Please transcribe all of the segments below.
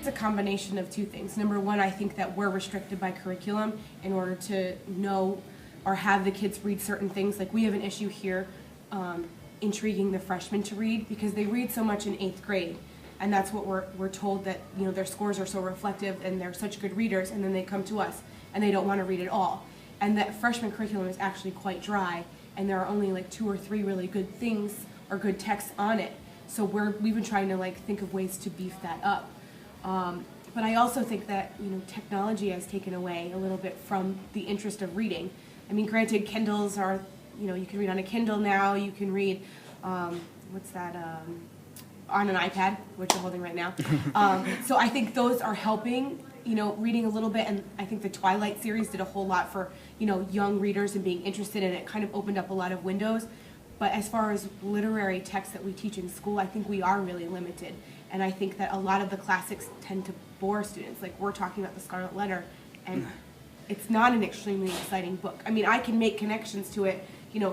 It's a combination of two things. Number one, I think that we're restricted by curriculum in order to know or have the kids read certain things. Like we have an issue here intriguing the freshmen to read because they read so much in 8th grade. And that's what we're told, that their scores are so reflective and they're such good readers, and then they come to us and they don't want to read at all. And that freshman curriculum is actually quite dry, and there are only like 2 or 3 really good things or good texts on it. So we've been trying to think of ways to beef that up. But I also think that technology has taken away a little bit from the interest of reading. I mean, granted, Kindles are, you can read on a Kindle now. You can read, on an iPad, which I'm holding right now. So I think those are helping, reading a little bit. And I think the Twilight series did a whole lot for, young readers and being interested in it. Kind of opened up a lot of windows. But as far as literary texts that we teach in school, I think we are really limited. And I think that a lot of the classics tend to bore students. Like we're talking about the Scarlet Letter, and it's not an extremely exciting book. I mean, I can make connections to it,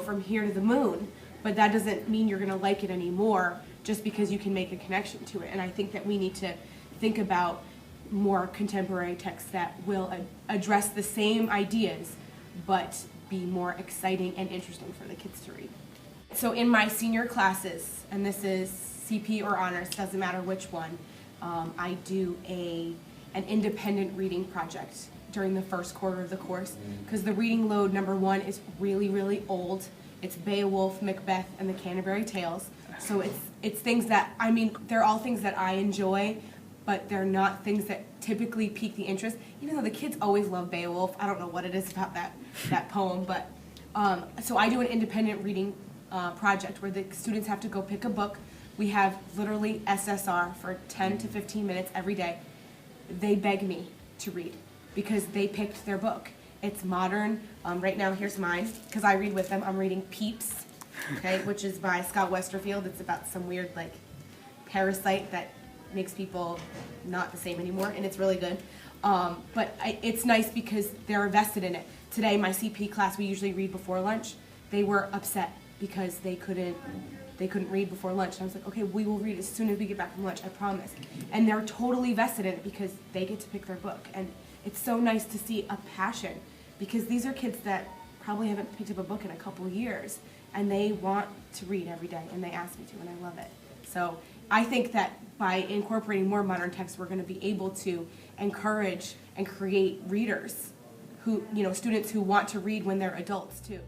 from here to the moon, but that doesn't mean you're going to like it anymore just because you can make a connection to it. And I think that we need to think about more contemporary texts that will address the same ideas, but be more exciting and interesting for the kids to read. So in my senior classes, and this is CP or honors, doesn't matter which one, I do an independent reading project during the first quarter of the course, because the reading load, number one, is really, really old. It's Beowulf, Macbeth, and the Canterbury Tales. So it's things that, they're all things that I enjoy, but they're not things that typically pique the interest, even though the kids always love Beowulf. I don't know what it is about that poem, but so I do an independent reading project where the students have to go pick a book. We have literally SSR for 10 to 15 minutes every day. They beg me to read because they picked their book. It's modern. Right now, here's mine, because I read with them. I'm reading Peeps, okay, which is by Scott Westerfield. It's about some weird, parasite that makes people not the same anymore, and it's really good. But it's nice because they're invested in it. Today, my CP class, we usually read before lunch. They were upset because they couldn't read before lunch. And I was like, okay, we will read as soon as we get back from lunch, I promise. And they're totally vested in it because they get to pick their book. And it's so nice to see a passion, because these are kids that probably haven't picked up a book in a couple of years, and they want to read every day, and they ask me to, and I love it. So I think that by incorporating more modern texts, we're going to be able to encourage and create readers who, students who want to read when they're adults too.